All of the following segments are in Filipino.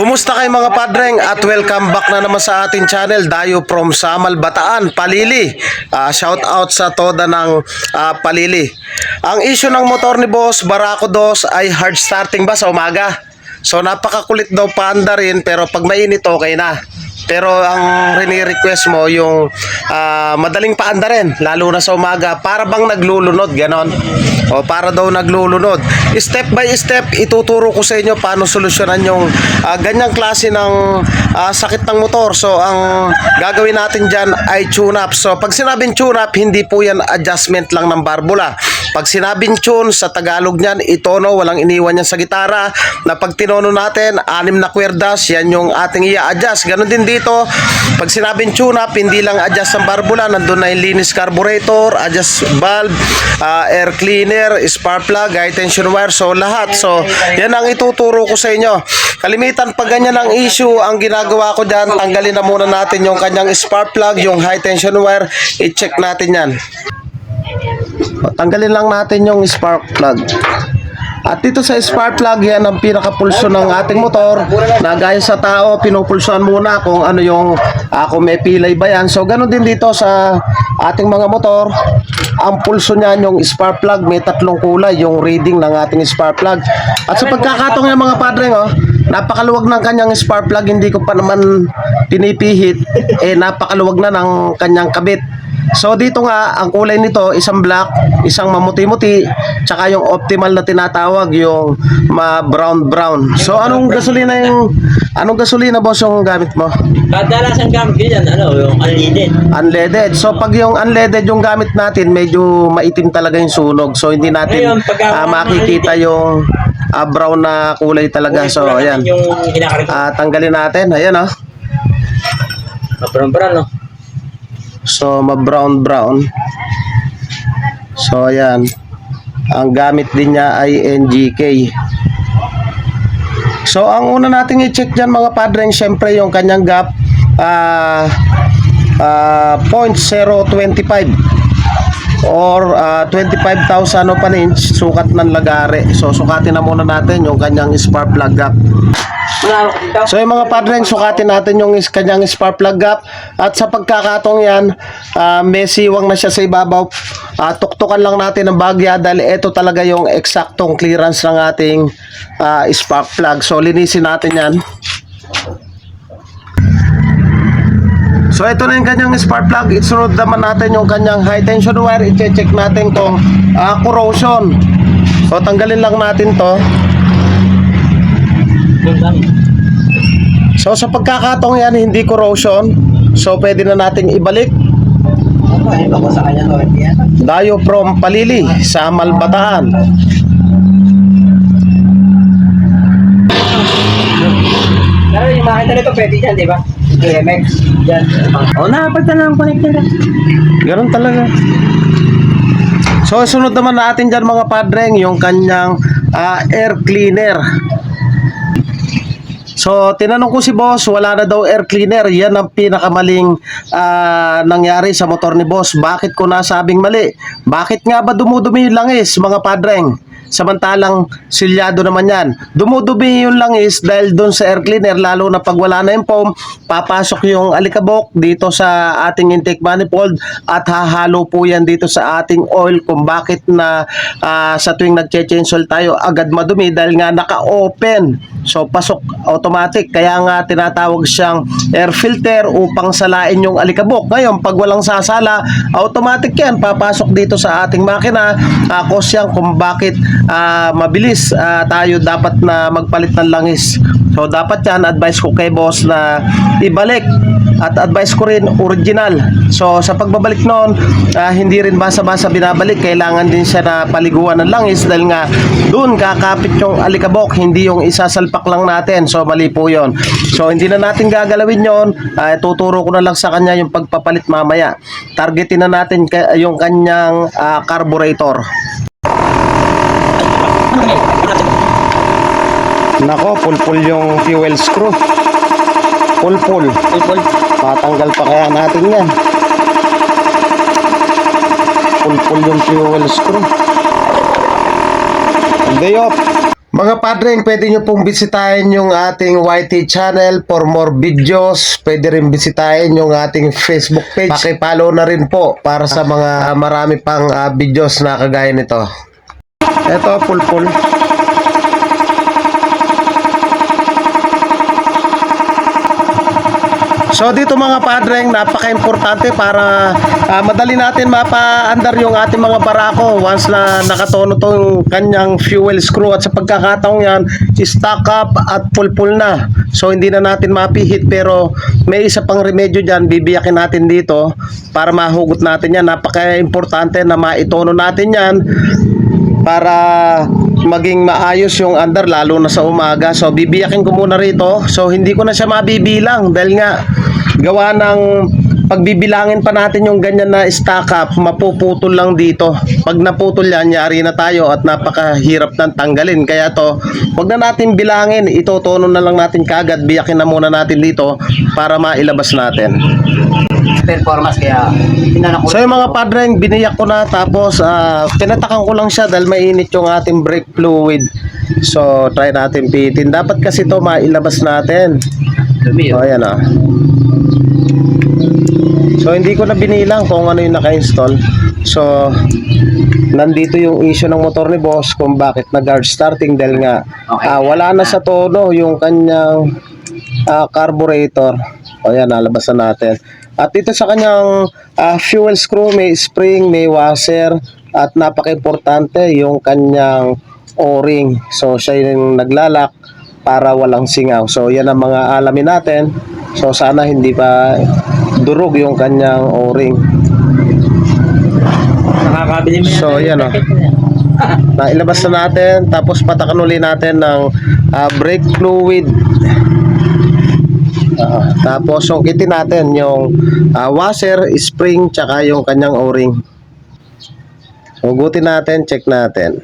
Kumusta kayo mga padreng at welcome back na naman sa ating channel Dayo from Samal Bataan, Palili. Shout out sa toda ng Palili. Ang issue ng motor ni Boss Barako 2 ay hard starting ba sa umaga? So napakakulit daw paanda rin, pero pag mainit okay na. Pero ang rini-request mo yung madaling paanda rin, lalo na sa umaga, para bang naglulunod, ganon. O para daw naglulunod. Step by step, ituturo ko sa inyo paano solusyonan yung ganyang klase ng sakit ng motor. So ang gagawin natin dyan ay tune-up. So pag sinabing tune-up, hindi po yan adjustment lang ng barbula. Pag sinabing tune, sa Tagalog niyan, itono, walang iniwan yan sa gitara, na pag tinono natin, 6 na kwerdas, yan yung ating i-adjust. Ganon din dito, pag sinabing tune-up, hindi lang adjust ang barbula, nandun na yung linis carburetor, adjust valve, air cleaner, spark plug, high tension wire, so lahat. So, yan ang ituturo ko sa inyo. Kalimitan, pag ganyan ang issue, ang ginagawa ko dyan, tanggalin na muna natin yung kanyang spark plug, yung high tension wire, i-check natin yan. Tanggalin lang natin yung spark plug. At dito sa spark plug, yan ang pinakapulso ng ating motor, na gaya sa tao, pinupulsuan muna kung ano yung kung may pilay ba yan. So ganun din dito sa ating mga motor, ang pulso niyan yung spark plug, may 3 kulay yung reading ng ating spark plug. At sa pagkakataon ng mga padreng, napakaluwag ng kanyang spark plug, hindi ko pa naman pinipihit, napakaluwag na ng kanyang kabit. So dito nga, ang kulay nito, isang black, isang mamuti-muti, tsaka yung optimal na tinatawag, yung brown. So anong gasolina boss yung gamit mo? Kadalasan gamit ko yan, yung unleaded. Unleaded. So pag yung unleaded yung gamit natin, medyo maitim talaga yung sunog. So hindi natin makikita yung brown na kulay talaga. So ayan. Tanggalin natin. Ayan Brown. So ma-brown. So ayan. Ang gamit din niya ay NGK. So ang una nating i-check diyan mga padreng, syempre yung kanyang gap 0.025 or 25,000 of an inch, sukat ng lagare. So sukatin na muna natin yung kanyang spark plug gap. So yung mga padreng, sukatin natin yung kanyang spark plug gap. At sa pagkakatong yan, may siwang na siya sa ibabaw. Tuktukan lang natin ng bagya, dahil ito talaga yung eksaktong clearance ng ating spark plug. So linisin natin yan. So ito na yung kanyang spark plug. Isunod naman natin yung kanyang high tension wire. I-check natin kung corrosion. So tanggalin lang natin to. So sa pagkakatong yan, hindi corrosion. So pwede na nating ibalik. Dayo from Palili, Samal Bataan. Pero yung makita nito pwede dyan, di ba? DMX dyan. Napagta lang connect nila. Ganun talaga. So sunod naman natin dyan mga padreng, yung kanyang air cleaner. So tinanong ko si boss, wala na daw air cleaner. Yan ang pinakamaling nangyari sa motor ni boss. Bakit ko nasabing mali? Bakit nga ba dumudumi yung langis mga padreng? Samantalang silyado naman yan. Dumudumi yung langis dahil doon sa air cleaner, lalo na pag wala na yung foam, papasok yung alikabok dito sa ating intake manifold at hahalo po yan dito sa ating oil, kung bakit na sa tuwing nag-change oil tayo agad madumi, dahil nga naka-open. So pasok automatic, kaya nga tinatawag siyang air filter upang salain yung alikabok. Ngayon pag walang sasala, automatic yan, papasok dito sa ating makina. Cause yan kung bakit mabilis tayo dapat na magpalit ng langis. So dapat yan, advice ko kay boss na ibalik, at advice ko rin original. So sa pagbabalik noon, hindi rin basa-basa binabalik, kailangan din siya na paliguan ng langis, dahil nga doon kakapit yung alikabok, hindi yung isasalpak lang natin. So mali po yon. So hindi na natin gagalawin yon. Tuturo ko na lang sa kanya yung pagpapalit mamaya. Targetin na natin yung kanyang carburetor. Nako, pulpul yung fuel screw. Pulpul. Matanggal pa kaya natin yan. Pulpul yung fuel screw. Day off. Mga padreng, pwede nyo pong bisitahin yung ating YT channel for more videos. Pwede rin bisitahin yung ating Facebook page. Pakipollow na rin po para sa mga marami pang videos na kagaya nito. Ito, pulpul. So dito mga padreng, napaka-importante para madali natin mapa-andar yung ating mga barako once na nakatono tong kanyang fuel screw, at sa pagkakataong yan, stock up at pulpul na. So hindi na natin mapihit, pero may isa pang remedyo dyan, bibiyakin natin dito para mahugot natin yan. Napaka-importante na maitono natin yan para maging maayos yung andar, lalo na sa umaga. So bibiyakin ko muna rito. So hindi ko na siya mabibilang dahil nga gawa ng pagbibilangin pa natin yung ganyan na stack up, mapuputol lang dito. Pag naputol yan, yari na tayo at napakahirap nang tanggalin. Kaya to, wag na natin bilangin, itotono na lang natin kagad, biyakin na muna natin dito para mailabas natin. Performance kaya pinanakot. So yung mga padreng, biniyak ko na, tapos pinatakan ko lang siya dahil mainit yung ating brake fluid. So try natin pihitin. Dapat kasi to mailabas natin. So ayan ah. So hindi ko na binilang kung ano yung naka-install. So nandito yung issue ng motor ni boss kung bakit nag-hard starting, dahil nga wala na sa tono yung kanyang carburetor. O yan, nalabas na natin. At dito sa kanyang fuel screw, may spring, may washer, at napaka-importante yung kanyang o-ring. So siya yung naglalak para walang singaw. So yan ang mga alamin natin. So sana hindi pa durog yung kanyang o-ring. Nakakabili mo yan. So yan o. Nailabas na natin. Tapos patakan uli natin ng brake fluid. Tapos sungkitin natin yung washer, spring, tsaka yung kanyang o-ring. Hugutin natin, check natin.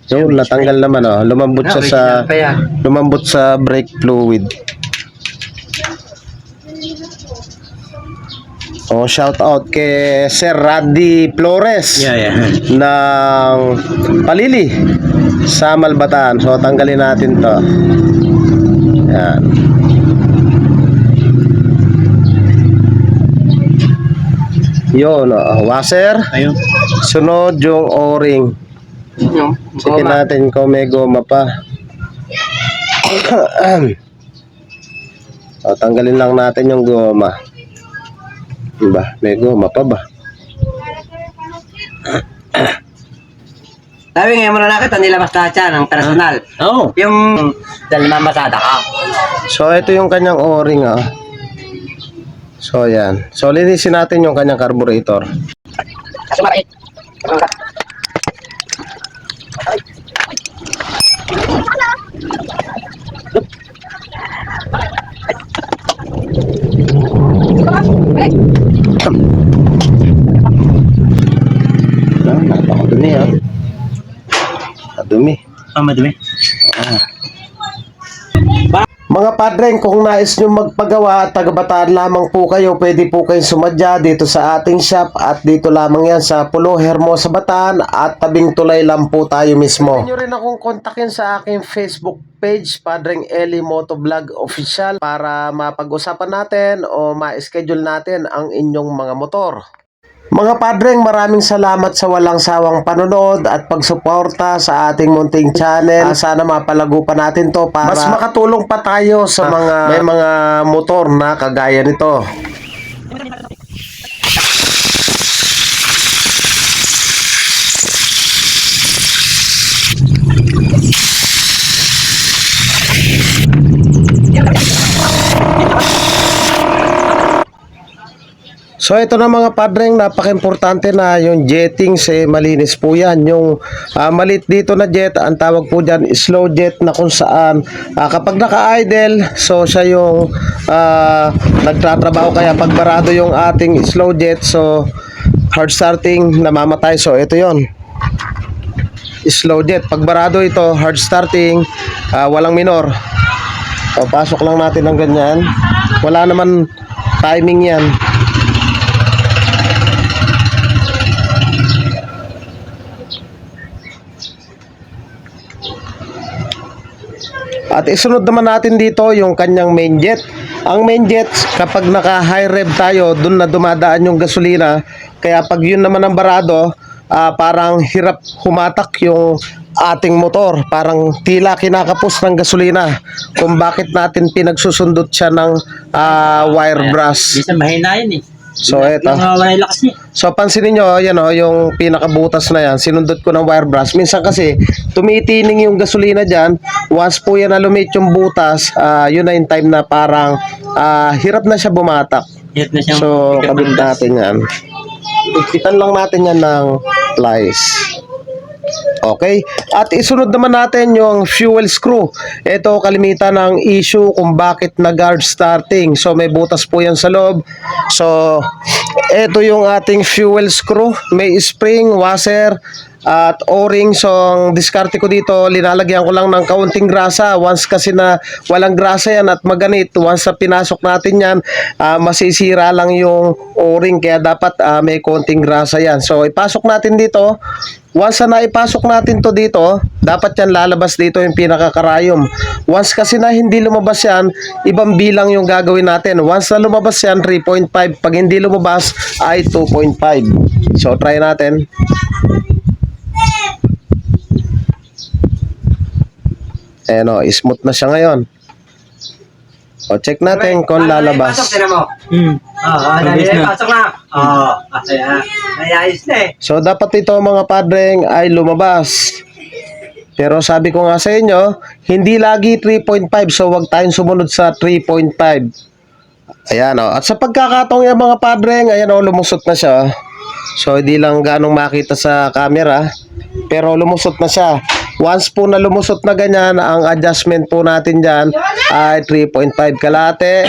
Yung natanggal naman oh. Lumambot siya sa brake fluid. Oh, shout out kay Sir Raddy Flores ng Palili sa Malbataan. So tanggalin natin to. Yan. Yun, washer. Ayun. Sunod yung o-ring. Sige natin kung may goma pa. O, tanggalin lang natin yung goma. Diba? May goma pa ba? Sabi ngayon mo na nakita, nilabas na siya ng personal. Oo. Yung dahil mamasada ka. So ito yung kanyang o-ring ah. So yan. So linisin natin yung kanyang carburetor. Sumarait. Napakadumi ah. Madumi. Madumi. Mga padreng, kung nais nyo magpagawa at taga-Bataan lamang po kayo, pwede po kayong sumadya dito sa ating shop, at dito lamang yan sa Pulo, Hermosa, Bataan, at tabing tulay lang po tayo mismo. Pwede nyo rin akong kontakin sa aking Facebook page, Padreng Eli Motovlog Official, para mapag-usapan natin o ma-schedule natin ang inyong mga motor. Mga padreng, maraming salamat sa walang sawang panonood at pagsuporta sa ating munting channel. Sana mapalago pa natin to para mas makatulong pa tayo sa may mga motor na kagaya nito. So ito na mga padreng, napaka-importante na yung jetting, malinis po yan. Yung malit dito na jet, ang tawag po dyan slow jet, na kung saan kapag naka-idle, so siya yung nagtatrabaho, kaya pag barado yung ating slow jet, so hard starting, namamatay. So ito yon, slow jet. Pag barado ito, hard starting, walang minor. So pasok lang natin ng ganyan, wala naman timing yan. At isunod naman natin dito yung kanyang main jet. Ang main jet, kapag naka high rev tayo, dun na dumadaan yung gasolina. Kaya pag yun naman ang barado, parang hirap humatak yung ating motor. Parang tila kinakapos ng gasolina. Kung bakit natin pinagsusundot siya ng wire brush. Minsan mahina yun eh. So, eto. Wala yung lakas niya. So, pansinin nyo, yan o, yung pinakabutas na yan, sinundot ko ng wire brush. Minsan kasi, tumitining yung gasolina dyan. Once po yan na lumit yung butas, yun na yung time na parang hirap na siya bumatak. Hirap na siyang So, kabit natin yan. Ipitan lang natin yan ng plies. Okay? At isunod naman natin yung fuel screw. Ito kalimitan ng issue kung bakit nag-hard starting. So may butas po yan sa loob. So ito yung ating fuel screw. May spring, washer, at o-ring. So ang diskarte ko dito, linalagyan ko lang ng kaunting grasa. Once kasi na walang grasa yan at maganit, once na pinasok natin yan, masisira lang yung o-ring. Kaya dapat may kaunting grasa yan. So ipasok natin dito. Once na ipasok natin to dito, dapat yan lalabas dito yung pinakakarayom. Once kasi na hindi lumabas yan, ibang bilang yung gagawin natin. Once na lumabas yan, 3.5. Pag hindi lumabas, ay 2.5. So try natin. Ayan o, smooth na siya ngayon. O, check natin kung lalabas. Pasok, tinan mo. Pasok na. Ayos na eh. So, dapat ito mga padreng ay lumabas. Pero sabi ko nga sa inyo, hindi lagi 3.5. So, wag tayong sumunod sa 3.5. Ayan o. At sa pagkakataong yan mga padreng, ayan o, lumusot na siya. So, hindi lang ganong makita sa camera. Pero lumusot na siya. Once po na lumusot na ganyan, ang adjustment po natin dyan ay 3.5 kalate,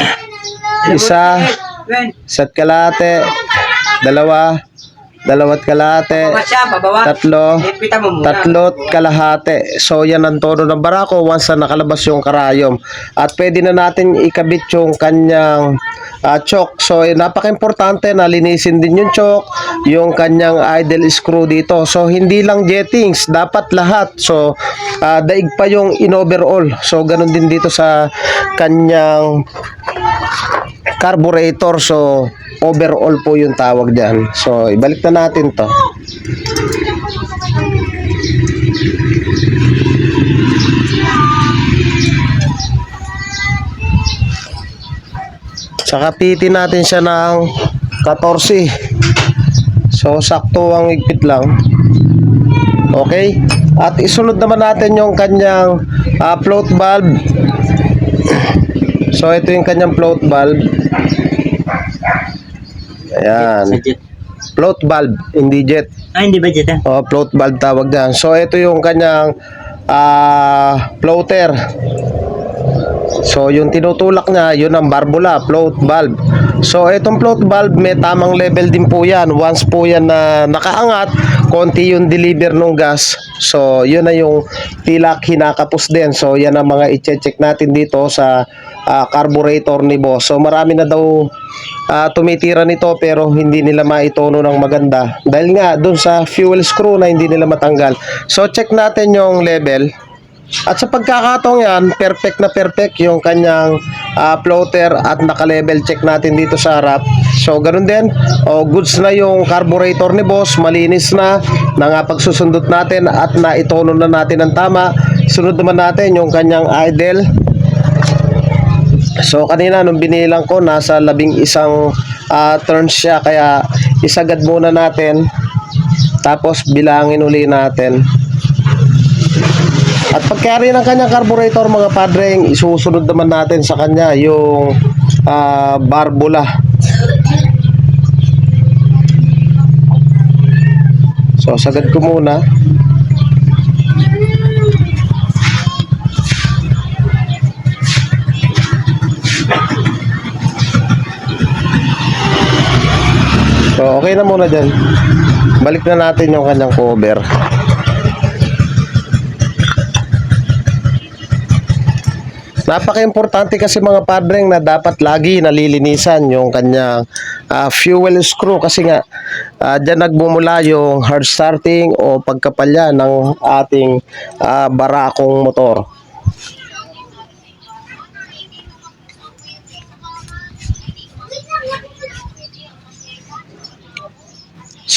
isa't kalate, dalawat kalate, tatlot kalahati. So yan ang tono ng barako once na nakalabas yung karayom. At pwede na natin ikabit yung kanyang choke. So napaka-importante na linisin din yung choke, yung kanyang idle screw dito. So hindi lang jettings, dapat lahat. So daig pa yung in-overall. So ganun din dito sa kanyang carburetor. So overall po yung tawag dyan. So ibalik na natin to. Saka pitin natin siya ng 14. So sakto ang higpit lang. Okay? At isunod naman natin yung kanyang float valve. So ito yung kanyang float valve. Ayan. Float valve, hindi jet. Hindi ba jet? Float valve tawag dyan. So ito yung kanyang floater. So yung tinutulak niya, yun ang barbula, float valve. So itong float valve may tamang level din po yan. Once po yan na nakaangat, konti yung deliver ng gas. So yun na yung tila kinakapos din. So yan ang mga i-check natin dito sa carburetor ni boss. So marami na daw tumitira nito pero hindi nila maitono ng maganda. Dahil nga dun sa fuel screw na hindi nila matanggal. So check natin yung level. At sa pagkakataong yan, perfect na perfect yung kanyang floater at naka-level check natin dito sa harap. So, ganun din. Goods na yung carburetor ni boss. Malinis na pagsusundot natin at naitono na natin ng tama. Sunod naman natin yung kanyang idle. So, kanina nung binilang ko, nasa 11 turns siya. Kaya, isagad muna natin. Tapos, bilangin uli natin. At pagkari ng kanyang carburetor mga padreng, isusunod naman natin sa kanya yung barbula. So sagad ko muna. So okay na muna dyan. Balik na natin yung kanyang cover. Napaka-importante kasi mga padreng na dapat lagi nalilinisan yung kanyang fuel screw kasi nga dyan nagbumula yung hard starting o pagkapalya ng ating barakong motor.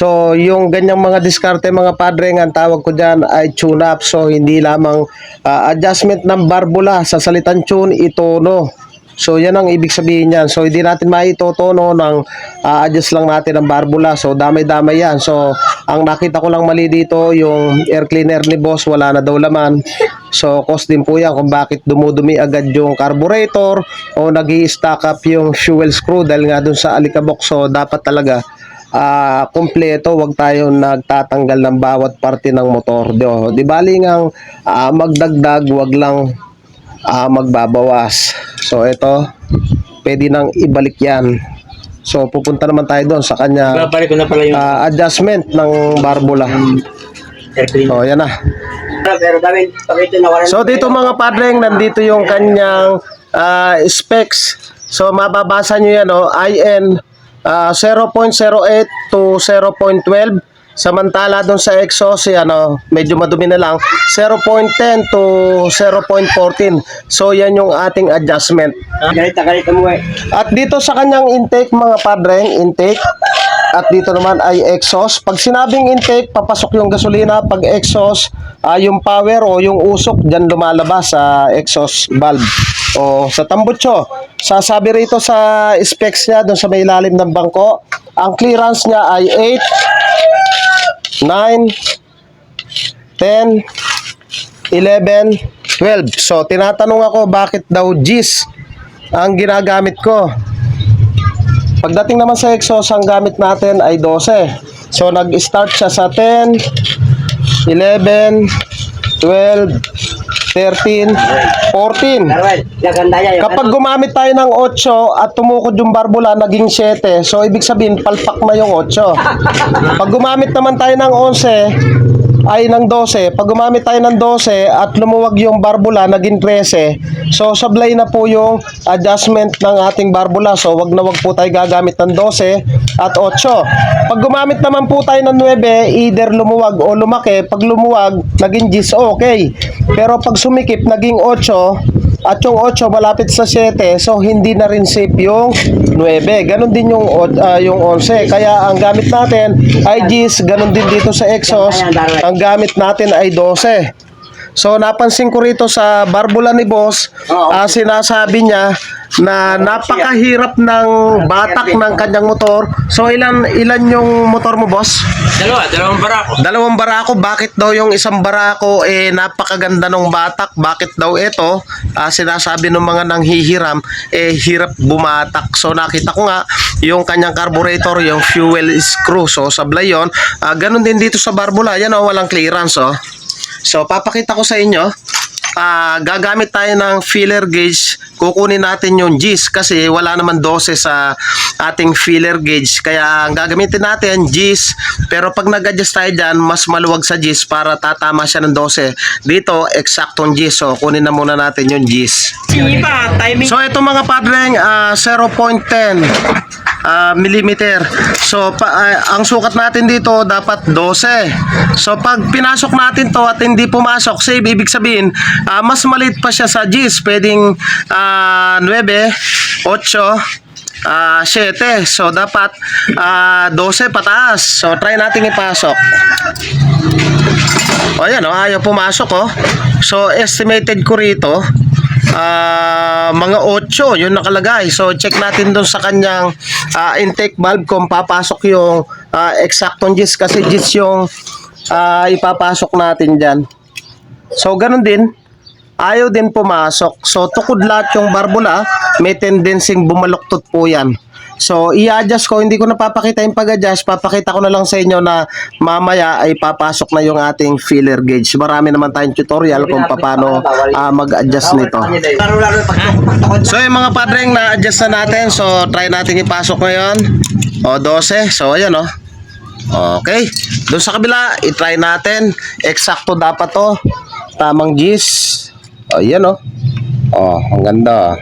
So, yung ganyang mga diskarte mga padre, ang tawag ko dyan ay tune-up. So, hindi lamang adjustment ng barbula. Sa salitang tune, itono. So, yan ang ibig sabihin yan. So, hindi natin maitotono ng adjust lang natin ang barbula. So, damay-damay yan. So, ang nakita ko lang mali dito, yung air cleaner ni boss, wala na daw laman. So, cause din po yan kung bakit dumudumi agad yung carburetor o nag-i-stack up yung fuel screw dahil nga dun sa alikabok. So, dapat talaga kompleto, wag tayo nagtatanggal ng bawat parte ng motor. Di bali ngang magdagdag, wag lang magbabawas. So ito, pwede nang ibalik yan. So pupunta naman tayo doon sa kanya Babalik ko na pala yung adjustment ng barbula. air cleaner. So yan na. Pero dami, pakita na wala. So dito mga padreng, nandito yung kanyang specs. So mababasa nyo yan, IN 0.08 to 0.12. Samantala doon sa exhaust, medyo madumi na lang, 0.10 to 0.14. So yan yung ating adjustment. Galita mo eh. At dito sa kanyang intake mga padreng, intake. At dito naman ay exhaust. Pag sinabing intake, papasok yung gasolina. Pag exhaust, yung power o yung usok, dyan lumalabas sa exhaust valve o sa tambutso. Sasabi rito sa specs niya, doon sa may ilalim ng bangko, ang clearance niya ay 8, 9, 10, 11, 12. So, tinatanong ako bakit daw G's ang ginagamit ko. Pagdating naman sa exhaust, ang gamit natin ay 12. So, nag-start siya sa 10, 11, 12, 13, 14. Darwin, gaganda niya yung Kapag gumamit tayo ng 8 at tumukod yung barbula, naging 7. So, ibig sabihin, palpak na yung 8. Pag gumamit naman tayo ng 11, ay ng 12. Pag gumamit tayo ng 12 at lumuwag yung barbula, naging 13. So, sablay na po yung adjustment ng ating barbula. So, wag na wag po tayo gagamit ng 12 at 8. Pag gumamit naman po tayo ng 9, either lumuwag o lumaki. Pag lumuwag, naging 10, okay. Pero pag sumikip, naging 8. At yung 8 malapit sa 7, so hindi na rin safe yung 9. Ganon din yung 11. Kaya ang gamit natin ay G's, ganon din dito sa exhaust. Ang gamit natin ay 12. So napansin ko rito sa barbula ni boss, sinasabi niya na napakahirap ng batak ng kanyang motor. So ilan yung motor mo, boss? dalawang barako. Dalawang barako. Bakit daw yung isang barako napakaganda ng batak? Bakit daw ito, sinasabi ng mga nanghihiram, hirap bumatak? So nakita ko nga yung kanyang carburetor, yung fuel screw. So sablay yun. Ganun din dito sa barbula. Yan walang clearance. So papakita ko sa inyo. Gagamit tayo ng filler gauge. Kukunin natin yung G's kasi wala naman 12 sa ating filler gauge. Kaya ang gagamitin natin G's, pero pag nag-adjust tayo dyan, mas maluwag sa G's para tatama siya ng 12. Dito, eksaktong G's. So kunin na muna natin yung G's. So ito mga padreng, 0.10 millimeter. So ang sukat natin dito dapat 12. So pag pinasok natin to at hindi pumasok, save, ibig sabihin mas maliit pa siya sa G's. Pwedeng 9, 8, 7. So dapat 12 pataas. So try natin ipasok. O yan, ayaw pumasok. So estimated ko rito mga 8 yung nakalagay. So check natin dun sa kanyang intake valve kung papasok yung eksaktong G's, kasi G's yung ipapasok natin dyan. So ganun din, ayaw din pumasok. So tukod lahat yung barbula, may tendencyng bumaluktot po yan. So i-adjust ko, hindi ko na papakita yung pag-adjust, papakita ko na lang sa inyo na mamaya ay papasok na yung ating filler gauge. Marami naman tayong tutorial kung paano mag-adjust nito. So yung mga padreng, na-adjust na natin. So try natin ipasok ngayon. 12. So ayan Okay. Doon sa kabila, i-try natin. Eksakto dapat to. Tamang G's. Ayan ang ganda.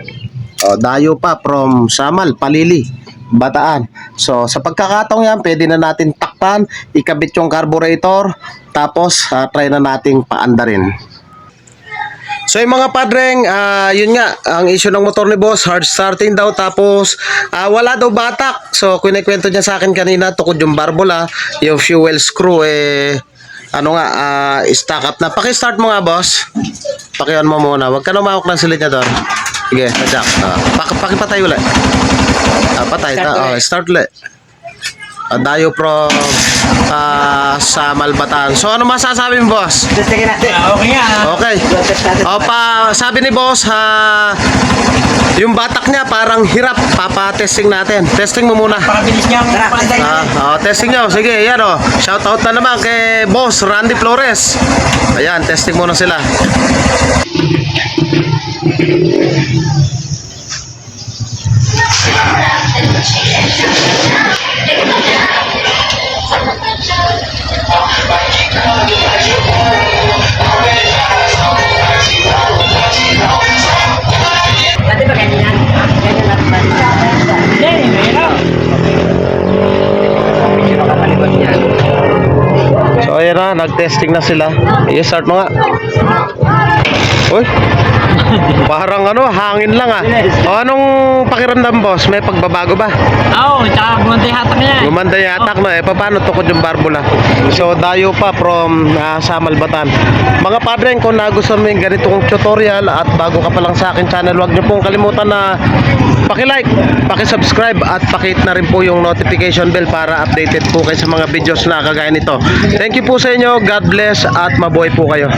Dayo pa from Samal, Palili, Bataan. So sa pagkakataong yan, pwede na natin takpan, ikabit yung carburetor, tapos try na nating paandarin. So yung mga padreng, yun nga, ang issue ng motor ni boss, hard starting daw, tapos wala daw batak. So kinikwento niya sa akin kanina, tukod yung barbola, yung fuel screw, stock up na. Paki-start mo nga boss. Paki-on mo muna, huwag ka na umawak ng silid niya doon. Sige, jack. Pakipatay ulit. Patay, start ulit. Dayo from sa Malbatan. So ano masasabi mo boss? Testingin natin. Okay nga. Okay. Test natin. Sabi ni boss, yung batak niya parang hirap. Papa-testing natin. Testing mo muna. Pakabilis niya. Tara. Testing nyo. Sige, yan o. Shout out na naman kay boss Randy Flores. Ayan, testing muna sila. Dati ba ganyan? Ganyan natin ba? Hindi, mayroon. Medyo makapalibot niya. So ayan na, nag-testing na sila. I-start mo nga. Uy, parang hangin lang O anong pakiramdam boss? May pagbabago ba? Oo, tsaka bumunti hatak niya. Gumanda yung atak paano tukod yung barbola? So dayo pa from sa Malbatan. Mga padreng, kung nagustuhan mo yung ganitong tutorial at bago ka pa lang sa akin channel, huwag niyo pong kalimutan na paki-like, paki-subscribe at paki-hit na rin po yung notification bell para updated po kayo sa mga videos na kagaya nito. Thank you po sa inyo. God bless at mabuhay po kayo.